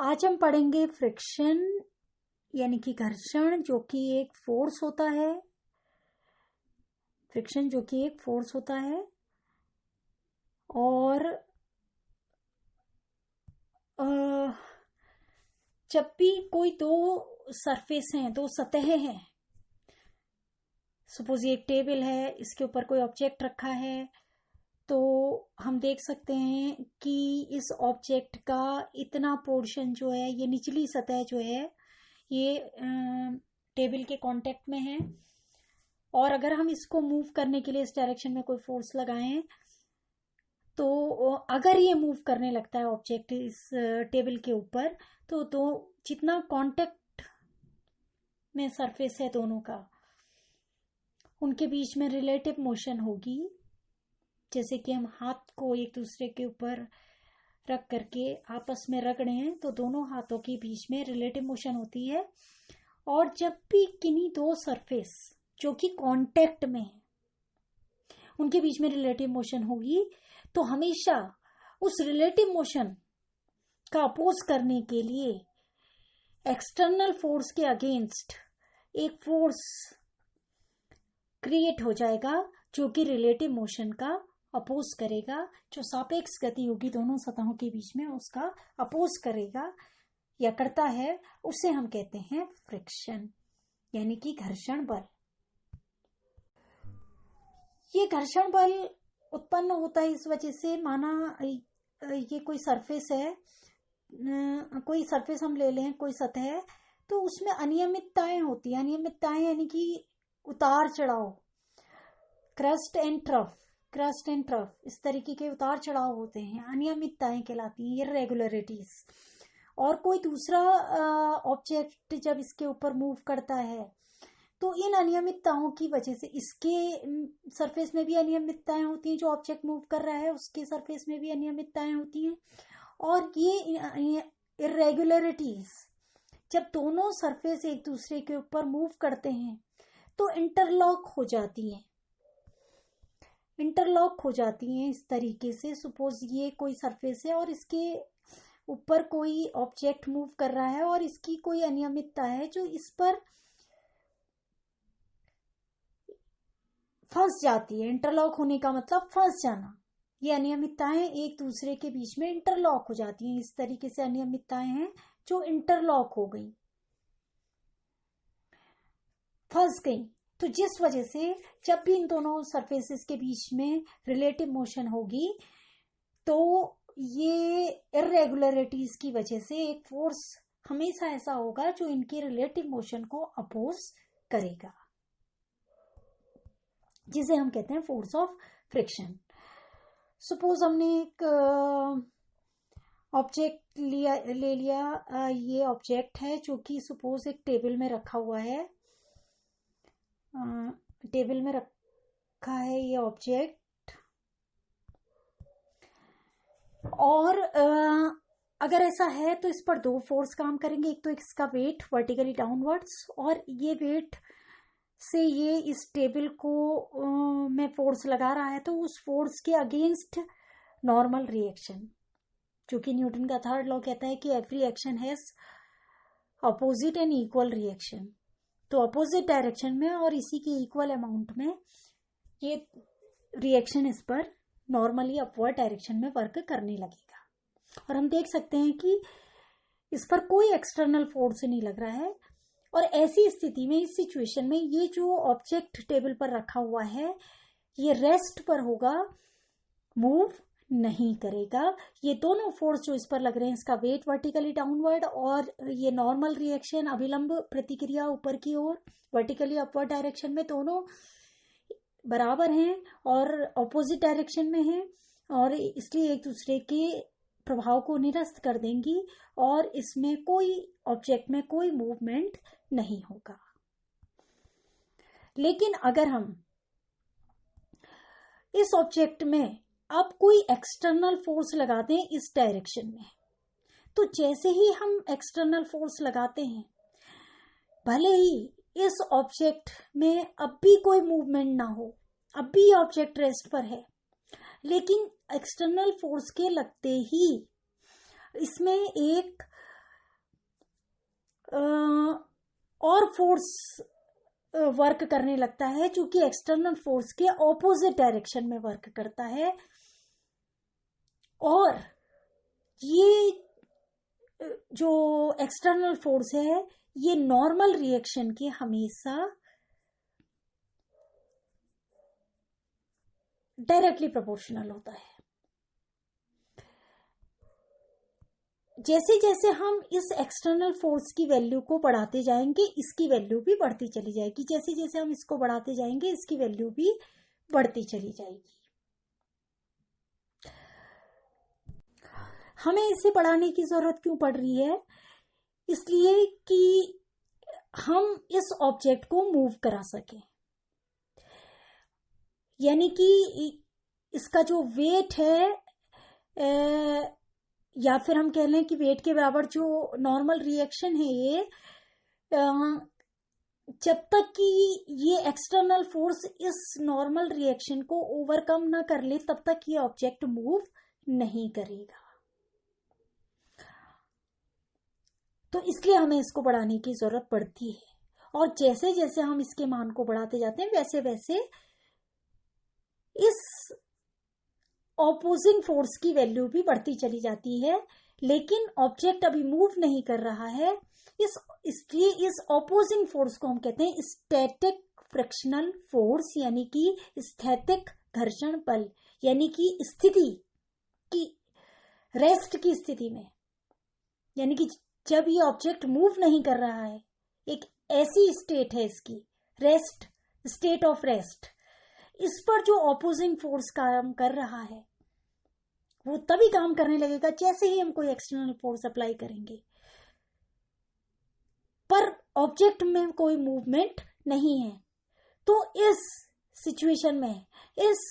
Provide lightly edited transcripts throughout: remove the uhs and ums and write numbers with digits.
आज हम पढ़ेंगे फ्रिक्शन यानी कि घर्षण, जो कि एक फोर्स होता है। फ्रिक्शन जो कि एक फोर्स होता है और जब भी कोई दो सरफेस हैं, दो सतहें हैं, सपोज ये एक टेबल है, इसके ऊपर कोई ऑब्जेक्ट रखा है, तो हम देख सकते हैं कि इस ऑब्जेक्ट का इतना पोर्शन जो है, ये निचली सतह जो है ये टेबल के कांटेक्ट में है। और अगर हम इसको मूव करने के लिए इस डायरेक्शन में कोई फोर्स लगाएं, तो अगर ये मूव करने लगता है ऑब्जेक्ट इस टेबल के ऊपर, तो जितना कांटेक्ट में सरफेस है दोनों का, उनके बीच में रिलेटिव मोशन होगी। जैसे कि हम हाथ को एक दूसरे के ऊपर रख करके आपस में रगड़े हैं, तो दोनों हाथों के बीच में रिलेटिव मोशन होती है। और जब भी किन्हीं दो सरफेस जो कि कांटेक्ट में है, उनके बीच में रिलेटिव मोशन होगी, तो हमेशा उस रिलेटिव मोशन का अपोज करने के लिए एक्सटर्नल फोर्स के अगेंस्ट एक फोर्स क्रिएट हो जाएगा, जो कि रिलेटिव मोशन का अपोज करेगा। जो सापेक्ष गति होगी दोनों सतहों के बीच में, उसका अपोज करेगा या करता है, उसे हम कहते हैं फ्रिक्शन यानी कि घर्षण बल। ये घर्षण बल उत्पन्न होता है इस वजह से, माना ये कोई सरफेस है, कोई सरफेस हम ले लें, कोई सतह है, तो उसमें अनियमितताएं होती हैं। अनियमितताएं यानी कि उतार चढ़ाव, क्रस्ट एंड ट्रफ, इस तरीके के उतार चढ़ाव होते हैं, अनियमितताएं कहलाती हैं, इर्रेगुलरिटीज। और कोई दूसरा ऑब्जेक्ट जब इसके ऊपर मूव करता है, तो इन अनियमितताओं की वजह से इसके सरफेस में भी अनियमितताएं होती हैं, जो ऑब्जेक्ट मूव कर रहा है उसके सरफेस में भी अनियमितताएं होती हैं। और ये इर्रेगुलरिटीज जब दोनों सरफेस एक दूसरे के ऊपर मूव करते हैं, तो इंटरलॉक हो जाती हैं इस तरीके से। सपोज ये कोई सरफेस है और इसके ऊपर कोई ऑब्जेक्ट मूव कर रहा है, और इसकी कोई अनियमितता है जो इस पर फंस जाती है। इंटरलॉक होने का मतलब फंस जाना। ये अनियमितताएं एक दूसरे के बीच में इंटरलॉक हो जाती हैं। इस तरीके से अनियमितताएं हैं जो इंटरलॉक हो गई, फंस गई। तो जिस वजह से जब भी इन दोनों सरफेसेस के बीच में रिलेटिव मोशन होगी, तो ये इर्रेगुलरिटीज की वजह से एक फोर्स हमेशा ऐसा होगा जो इनके रिलेटिव मोशन को अपोज करेगा, जिसे हम कहते हैं फोर्स ऑफ फ्रिक्शन। सपोज हमने एक ऑब्जेक्ट ले लिया, ये ऑब्जेक्ट है जो कि सपोज एक टेबल में रखा हुआ है, टेबल में रखा है ये ऑब्जेक्ट। और अगर ऐसा है तो इस पर दो फोर्स काम करेंगे। एक तो इसका वेट वर्टिकली डाउनवर्ड्स, और ये वेट से ये इस टेबल को में फोर्स लगा रहा है, तो उस फोर्स के अगेंस्ट नॉर्मल रिएक्शन, जो कि न्यूटन का थर्ड लॉ कहता है कि every action has opposite and equal reaction. तो अपोजिट डायरेक्शन में और इसी के इक्वल अमाउंट में ये रिएक्शन इस पर नॉर्मली अपवर्ड डायरेक्शन में वर्क करने लगेगा। और हम देख सकते हैं कि इस पर कोई एक्सटर्नल फोर्स नहीं लग रहा है। और ऐसी स्थिति में, इस सिचुएशन में, ये जो ऑब्जेक्ट टेबल पर रखा हुआ है ये रेस्ट पर होगा, मूव नहीं करेगा। ये दोनों फोर्स जो इस पर लग रहे हैं, इसका वेट वर्टिकली डाउनवर्ड और ये नॉर्मल रिएक्शन अभिलंब प्रतिक्रिया ऊपर की ओर वर्टिकली अपवर्ड डायरेक्शन में, दोनों बराबर हैं और ऑपोजिट डायरेक्शन में हैं, और इसलिए एक दूसरे के प्रभाव को निरस्त कर देंगी, और इसमें कोई ऑब्जेक्ट में कोई मूवमेंट नहीं होगा। लेकिन अगर हम इस ऑब्जेक्ट में अब कोई एक्सटर्नल फोर्स लगाते हैं इस डायरेक्शन में, तो जैसे ही हम एक्सटर्नल फोर्स लगाते हैं, भले ही इस ऑब्जेक्ट में अब भी कोई मूवमेंट ना हो, अब भी ऑब्जेक्ट रेस्ट पर है, लेकिन एक्सटर्नल फोर्स के लगते ही इसमें एक और फोर्स वर्क करने लगता है जो कि एक्सटर्नल फोर्स के ऑपोजिट डायरेक्शन में वर्क करता है। और ये जो एक्सटर्नल फोर्स है ये नॉर्मल रिएक्शन के हमेशा डायरेक्टली प्रोपोर्शनल होता है। जैसे जैसे हम इस एक्सटर्नल फोर्स की वैल्यू को बढ़ाते जाएंगे इसकी वैल्यू भी बढ़ती चली जाएगी। जैसे जैसे हम इसको बढ़ाते जाएंगे इसकी वैल्यू भी बढ़ती चली जाएगी। हमें इसे बढ़ाने की जरूरत क्यों पड़ रही है? इसलिए कि हम इस ऑब्जेक्ट को मूव करा सकें, यानी कि इसका जो वेट है या फिर हम कह लें कि वेट के बराबर जो नॉर्मल रिएक्शन है ये जब तक कि ये एक्सटर्नल फोर्स इस नॉर्मल रिएक्शन को ओवरकम ना कर ले तब तक ये ऑब्जेक्ट मूव नहीं करेगा। तो इसलिए हमें इसको बढ़ाने की जरूरत पड़ती है। और जैसे जैसे हम इसके मान को बढ़ाते जाते हैं वैसे वैसे इस ऑपोजिंग फोर्स की वैल्यू भी बढ़ती चली जाती है। लेकिन ऑब्जेक्ट अभी मूव नहीं कर रहा है, इसलिए इस ऑपोजिंग फोर्स को हम कहते हैं स्टैटिक फ्रिक्शनल फोर्स, यानी कि स्थैतिक घर्षण बल। यानी कि स्थिति की रेस्ट की स्थिति में, यानी कि जब ये ऑब्जेक्ट मूव नहीं कर रहा है, एक ऐसी स्टेट है इसकी रेस्ट, स्टेट ऑफ रेस्ट, इस पर जो ऑपोजिंग फोर्स काम कर रहा है वो तभी काम करने लगेगा जैसे ही हम कोई एक्सटर्नल फोर्स अप्लाई करेंगे। पर ऑब्जेक्ट में कोई मूवमेंट नहीं है। तो इस सिचुएशन में इस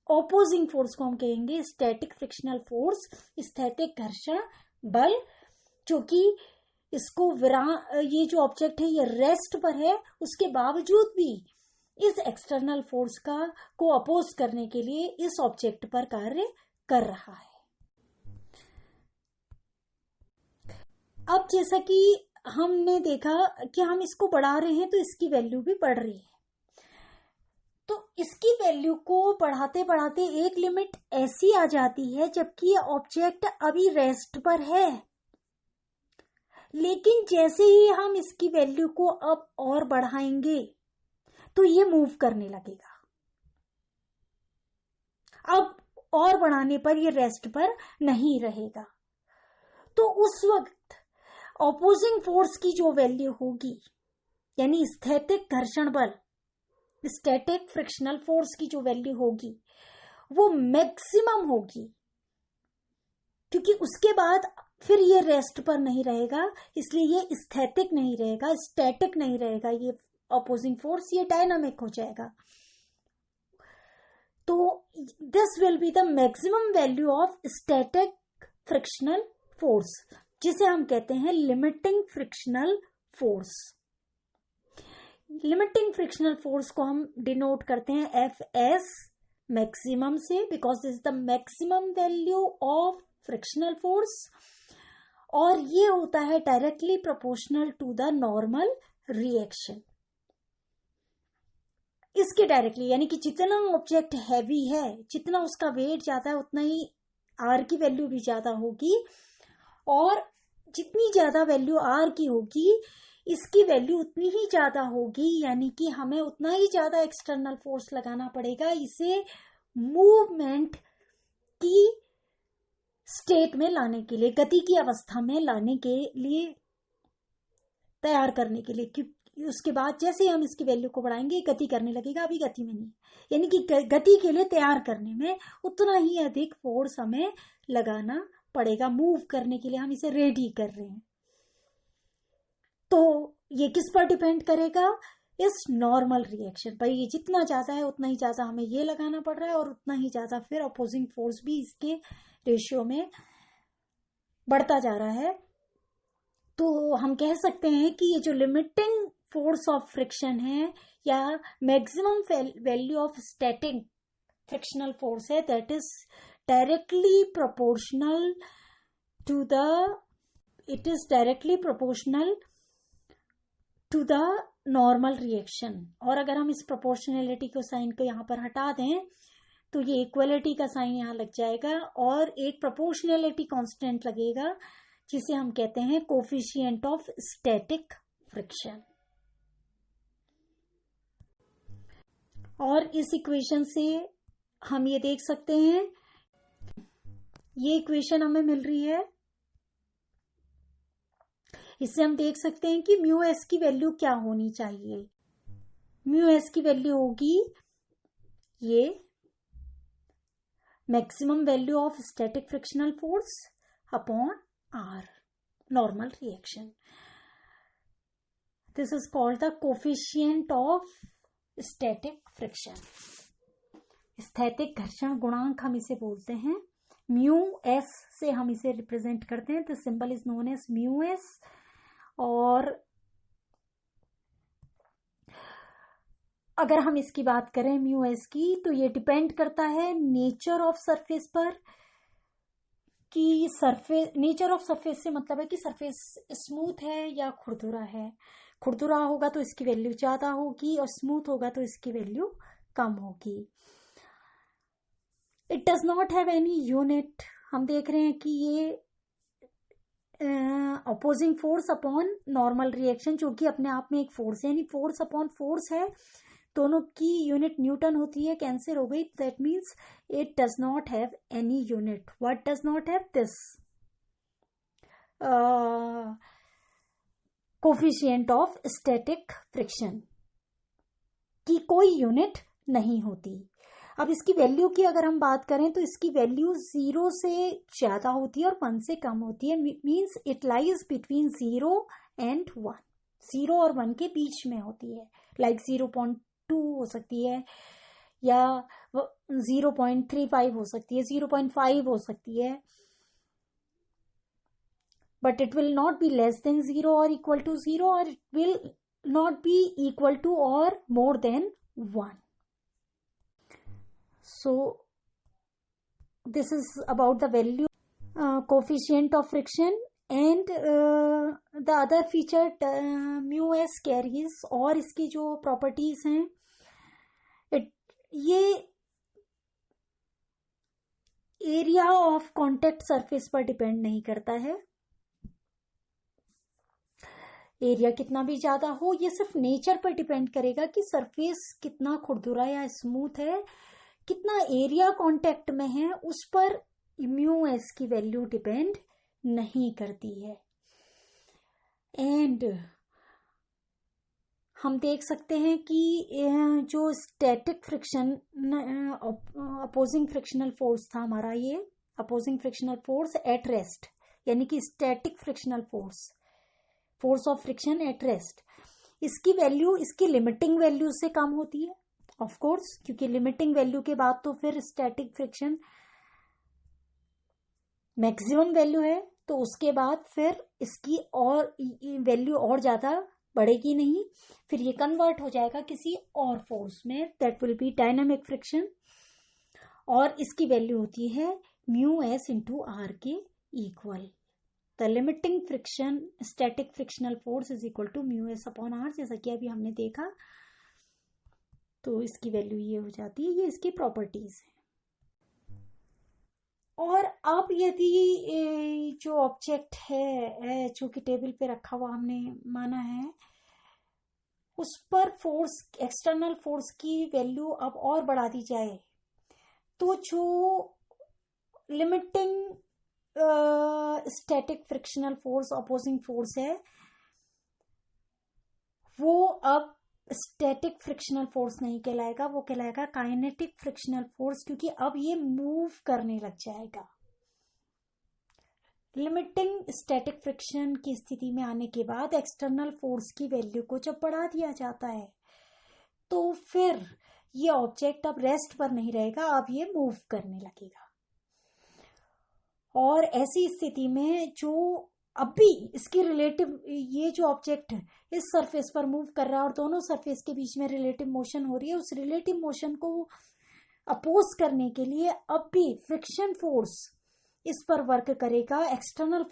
ऑपोजिंग फोर्स को हम कहेंगे स्टैटिक फ्रिक्शनल फोर्स, स्थैतिक घर्षण बल, जो कि इसको ये जो ऑब्जेक्ट है ये रेस्ट पर है, उसके बावजूद भी इस एक्सटर्नल फोर्स को अपोज करने के लिए इस ऑब्जेक्ट पर कार्य कर रहा है। अब जैसा कि हमने देखा कि हम इसको बढ़ा रहे हैं तो इसकी वैल्यू भी बढ़ रही है। तो इसकी वैल्यू को बढ़ाते बढ़ाते एक लिमिट ऐसी आ जाती है जबकि ये ऑब्जेक्ट अभी रेस्ट पर है, लेकिन जैसे ही हम इसकी वैल्यू को अब और बढ़ाएंगे तो ये मूव करने लगेगा। अब और बढ़ाने पर ये रेस्ट पर नहीं रहेगा। तो उस वक्त ऑपोजिंग फोर्स की जो वैल्यू होगी, यानी स्थैतिक घर्षण बल, स्टैटिक फ्रिक्शनल फोर्स की जो वैल्यू होगी वो मैक्सिमम होगी, क्योंकि उसके बाद फिर ये रेस्ट पर नहीं रहेगा, इसलिए ये स्थैतिक नहीं रहेगा, स्टैटिक नहीं रहेगा। ये ऑपोजिंग फोर्स ये डायनामिक हो जाएगा। तो this will be the maximum value of static frictional force, जिसे हम कहते हैं limiting frictional force. Limiting frictional force को हम डिनोट करते हैं Fs मैक्सिमम से, because this is the maximum value of frictional force, और ये होता है directly proportional to the normal reaction. इसके डायरेक्टली, यानी कि जितना ऑब्जेक्ट हैवी है, जितना उसका वेट ज्यादा है, उतना ही आर की वैल्यू भी ज्यादा होगी, और जितनी ज्यादा वैल्यू आर की होगी इसकी वैल्यू उतनी ही ज्यादा होगी, यानी कि हमें उतना ही ज्यादा एक्सटर्नल फोर्स लगाना पड़ेगा इसे मूवमेंट की स्टेट में लाने के लिए, गति की अवस्था में लाने के लिए, तैयार करने के लिए। क्योंकि उसके बाद जैसे हम इसकी वैल्यू को बढ़ाएंगे गति करने लगेगा, अभी गति में नहीं, यानी कि गति के लिए तैयार करने में उतना ही अधिक फोर्स हमें लगाना पड़ेगा। मूव करने के लिए हम इसे रेडी कर रहे हैं। तो ये किस पर डिपेंड करेगा? इस नॉर्मल रिएक्शन पर। ये जितना ज्यादा है उतना ही ज्यादा हमें ये लगाना पड़ रहा है, और उतना ही ज्यादा फिर अपोजिंग फोर्स भी इसके रेशियो में बढ़ता जा रहा है। तो हम कह सकते हैं कि ये जो लिमिटिंग फोर्स ऑफ फ्रिक्शन है या maximum value of static frictional force है, that is directly proportional to the, it is directly proportional to the normal reaction. और अगर हम इस प्रोपोर्शनैलिटी को साइन को यहाँ पर हटा दें तो ये इक्वलिटी का साइन यहाँ लग जाएगा और एक प्रोपोर्शनैलिटी कांस्टेंट लगेगा जिसे हम कहते हैं कोफिशिएंट ऑफ स्टैटिक फ्रिक्शन। और इस इक्वेशन से हम ये देख सकते हैं, ये इक्वेशन हमें मिल रही है, इससे हम देख सकते हैं कि म्यू एस की वैल्यू क्या होनी चाहिए। म्यू एस की वैल्यू होगी ये maximum value of static frictional force upon R normal reaction. This is called the coefficient of static friction. स्थैतिक घर्षण गुणांक हम इसे बोलते हैं। म्यू एस से हम इसे रिप्रेजेंट करते हैं। The symbol is known as mu S. और अगर हम इसकी बात करें म्यू एस की, तो ये डिपेंड करता है नेचर ऑफ सरफेस पर कि सरफेस, नेचर ऑफ सरफेस से मतलब है कि सरफेस स्मूथ है या खुरदुरा है। खुरदुरा होगा तो इसकी वैल्यू ज्यादा होगी और स्मूथ होगा तो इसकी वैल्यू कम होगी। It does not have any unit. हम देख रहे हैं कि ये opposing force upon normal reaction, जो कि अपने आप में एक फोर्स है, यानी फोर्स अपॉन फोर्स है, दोनों की यूनिट न्यूटन होती है, कैंसिल हो गई। That means it does not have any unit. What does not have? This coefficient of static friction की कोई यूनिट नहीं होती। अब इसकी वैल्यू की अगर हम बात करें तो इसकी वैल्यू 0 से ज्यादा होती है और 1 से कम होती है। Means it lies between 0 and 1। 0 और 1 के बीच में होती है। लाइक 0.2 हो सकती है या 0.35 हो सकती है, 0.5 हो सकती है, but it will not be less than 0 or equal to 0, or it will not be equal to or more than 1. So this is about the value coefficient of friction, and the other feature mu s carries, और इसकी जो properties हैं, ये area of contact surface पर depend नहीं करता है। Area कितना भी ज्यादा हो, ये सिर्फ नेचर पर डिपेंड करेगा कि सरफेस कितना खुरदुरा या स्मूथ है, कितना एरिया कांटेक्ट में है, उस पर म्यू एस की वैल्यू डिपेंड नहीं करती है। एंड हम देख सकते हैं कि जो static friction opposing frictional force था हमारा, ये opposing frictional force at rest, यानी कि static frictional force of friction at rest, इसकी वैल्यू इसकी लिमिटिंग वैल्यू से कम होती है, ऑफ कोर्स, क्योंकि लिमिटिंग वैल्यू के बाद तो फिर स्टैटिक फ्रिक्शन मैक्सिमम वैल्यू है, तो उसके बाद फिर इसकी और वैल्यू और ज्यादा बढ़ेगी नहीं, फिर ये कन्वर्ट हो जाएगा किसी और फोर्स में, that will be dynamic friction, और इसकी वैल्यू होती है म्यू एस इंटू आर के equal. The limiting friction static frictional force is equal to mu S upon R, जैसा कि अभी हमने देखा, तो इसकी वैल्यू ये हो जाती है। ये इसकी प्रॉपर्टीज है। और अब यदि जो ऑब्जेक्ट है जो कि टेबल पे रखा हुआ हमने माना है, उस पर फोर्स, एक्सटर्नल फोर्स की वैल्यू अब और बढ़ा दी जाए, तो जो limiting static frictional force opposing force है, वो अब स्टैटिक फ्रिक्शनल फोर्स नहीं कहलाएगा, वो कहलाएगा काइनेटिक फ्रिक्शनल फोर्स, क्योंकि अब ये मूव करने लग जाएगा। लिमिटिंग स्टैटिक फ्रिक्शन की स्थिति में आने के बाद एक्सटर्नल फोर्स की वैल्यू को जब बढ़ा दिया जाता है, तो फिर ये ऑब्जेक्ट अब रेस्ट पर नहीं रहेगा, अब ये मूव करने लगेगा। और ऐसी स्थिति में जो अब भी इसकी रिलेटिव, ये जो ऑब्जेक्ट इस सरफेस पर मूव कर रहा है और दोनों सरफेस के बीच में रिलेटिव मोशन हो रही है, उस रिलेटिव मोशन को अपोज करने के लिए अब भी फ्रिक्शन फोर्स इस पर वर्क करेगा। एक्सटर्नल